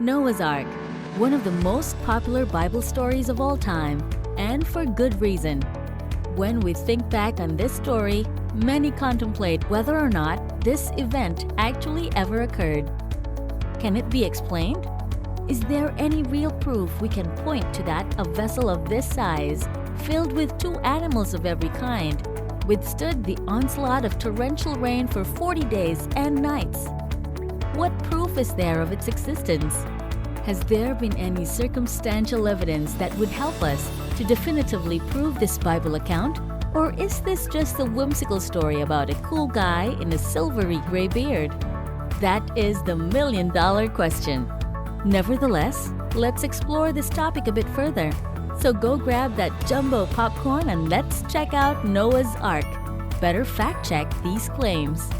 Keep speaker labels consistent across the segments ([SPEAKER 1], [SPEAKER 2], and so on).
[SPEAKER 1] Noah's Ark, one of the most popular Bible stories of all time, and for good reason. When we think back on this story, many contemplate whether or not this event actually ever occurred. Can it be explained? Is there any real proof we can point to that a vessel of this size, filled with two animals of every kind, withstood the onslaught of torrential rain for 40 days and nights? What proof is there of its existence? Has there been any circumstantial evidence that would help us to definitively prove this Bible account? Or is this just a whimsical story about a cool guy in a silvery-grey beard? That is the million-dollar question. Nevertheless, let's explore this topic a bit further. So go grab that jumbo popcorn and let's check out Noah's Ark. Better fact-check these claims.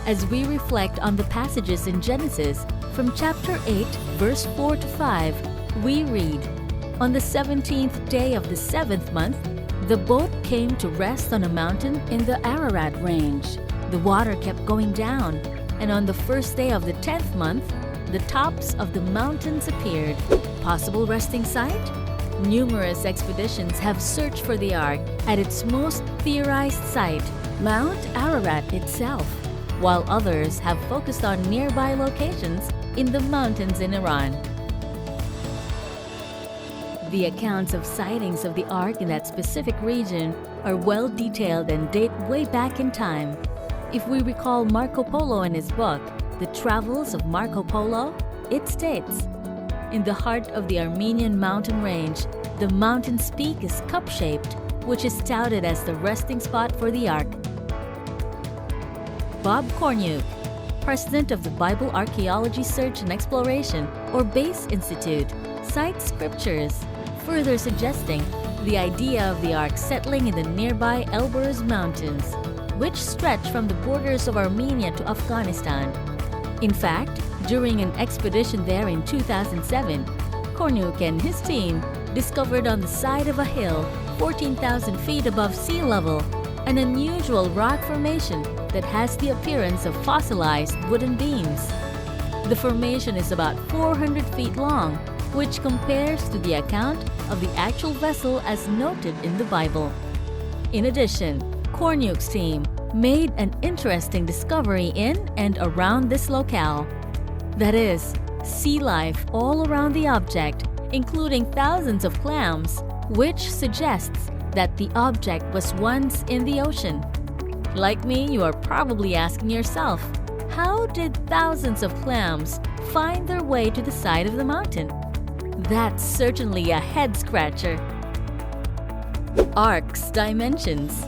[SPEAKER 1] As we reflect on the passages in Genesis, from chapter 8, verse 4 to 5, we read, "On the 17th day of the 7th month, the boat came to rest on a mountain in the Ararat range. The water kept going down, and on the first day of the 10th month, the tops of the mountains appeared." Possible resting site? Numerous expeditions have searched for the ark at its most theorized site, Mount Ararat itself, while others have focused on nearby locations in the mountains in Iran. The accounts of sightings of the ark in that specific region are well detailed and date way back in time. If we recall Marco Polo and his book, The Travels of Marco Polo, it states, "In the heart of the Armenian mountain range, the mountain's peak is cup-shaped, which is touted as the resting spot for the ark." Bob Cornuke, president of the Bible Archaeology Search and Exploration, or BASE Institute, cites scriptures, further suggesting the idea of the ark settling in the nearby Elburz Mountains, which stretch from the borders of Armenia to Afghanistan. In fact, during an expedition there in 2007, Cornuke and his team discovered on the side of a hill 14,000 feet above sea level an unusual rock formation that has the appearance of fossilized wooden beams. The formation is about 400 feet long, which compares to the account of the actual vessel as noted in the Bible. In addition, Cornuke's team made an interesting discovery in and around this locale. That is, sea life all around the object, including thousands of clams, which suggests that the object was once in the ocean. Like me, you are probably asking yourself, how did thousands of clams find their way to the side of the mountain? That's certainly a head-scratcher. Ark's dimensions.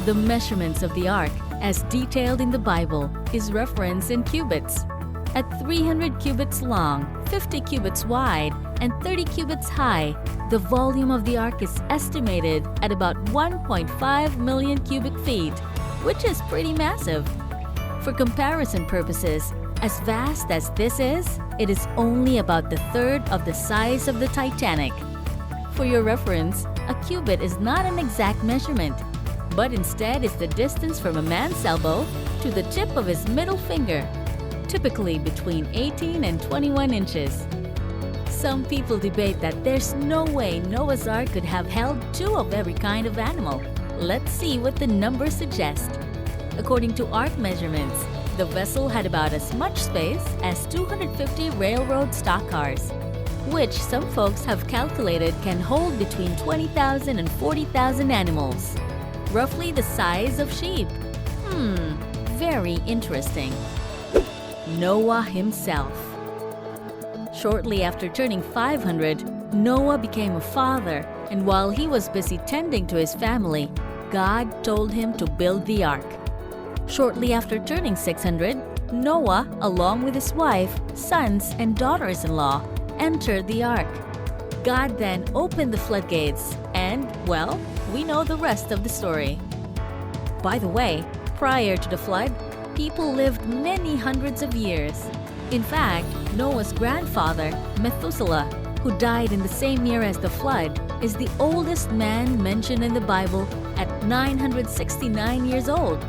[SPEAKER 1] The measurements of the ark, as detailed in the Bible, is referenced in cubits. At 300 cubits long, 50 cubits wide, and 30 cubits high, the volume of the ark is estimated at about 1.5 million cubic feet, which is pretty massive. For comparison purposes, as vast as this is, it is only about the third of the size of the Titanic. For your reference, a cubit is not an exact measurement, but instead is the distance from a man's elbow to the tip of his middle finger, typically between 18 and 21 inches. Some people debate that there's no way Noah's Ark could have held two of every kind of animal. Let's see what the numbers suggest. According to ark measurements, the vessel had about as much space as 250 railroad stock cars, which some folks have calculated can hold between 20,000 and 40,000 animals, roughly the size of sheep. Very interesting. Noah himself. Shortly after turning 500, Noah became a father, and while he was busy tending to his family, God told him to build the ark. Shortly after turning 600, Noah, along with his wife, sons, and daughters-in-law, entered the ark. God then opened the floodgates, and, well, we know the rest of the story. By the way, prior to the flood, people lived many hundreds of years. In fact, Noah's grandfather, Methuselah, who died in the same year as the flood, is the oldest man mentioned in the Bible at at 969 years old.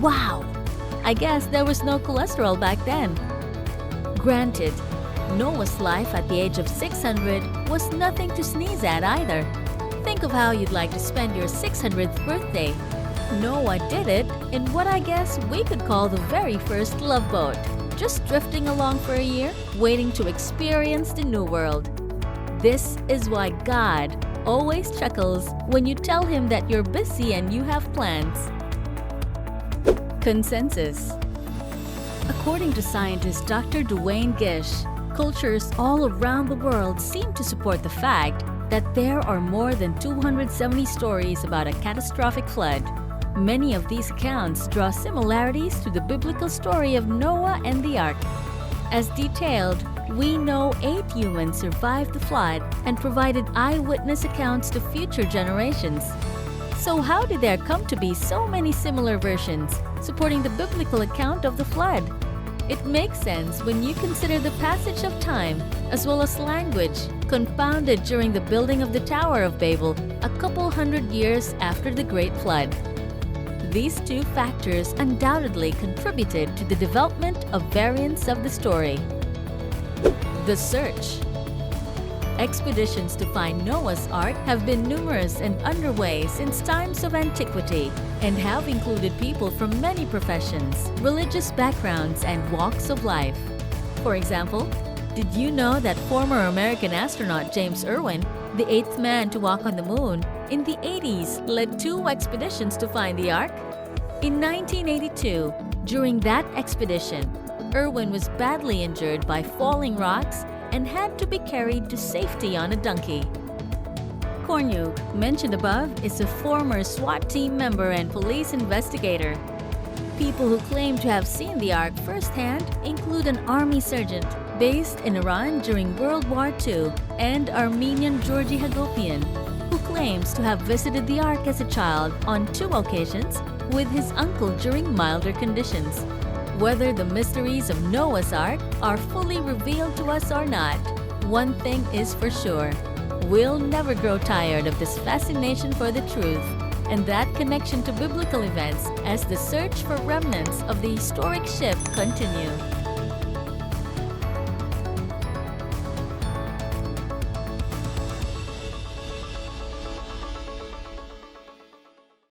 [SPEAKER 1] Wow! I guess there was no cholesterol back then. Granted, Noah's life at the age of 600 was nothing to sneeze at either. Think of how you'd like to spend your 600th birthday. Noah did it in what I guess we could call the very first love boat, just drifting along for a year, waiting to experience the new world. This is why God always chuckles when you tell him that you're busy and you have plans. Consensus. According to scientist Dr. Duane Gish, cultures all around the world seem to support the fact that there are more than 270 stories about a catastrophic flood. Many of these accounts draw similarities to the biblical story of Noah and the ark. As detailed, we know 8 humans survived the flood and provided eyewitness accounts to future generations. So how did there come to be so many similar versions supporting the biblical account of the flood? It makes sense when you consider the passage of time as well as language confounded during the building of the Tower of Babel a couple hundred years after the Great Flood. These two factors undoubtedly contributed to the development of variants of the story. The search. Expeditions to find Noah's Ark have been numerous and underway since times of antiquity and have included people from many professions, religious backgrounds, and walks of life. For example, did you know that former American astronaut James Irwin, the 8th man to walk on the moon, in the 80s led 2 expeditions to find the Ark? In 1982, during that expedition, Irwin was badly injured by falling rocks and had to be carried to safety on a donkey. Cornu, mentioned above, is a former SWAT team member and police investigator. People who claim to have seen the Ark firsthand include an army sergeant based in Iran during World War II and Armenian Georgi Hagopian, who claims to have visited the Ark as a child on 2 occasions with his uncle during milder conditions. Whether the mysteries of Noah's Ark are fully revealed to us or not, one thing is for sure: we'll never grow tired of this fascination for the truth and that connection to biblical events as the search for remnants of the historic ship continue.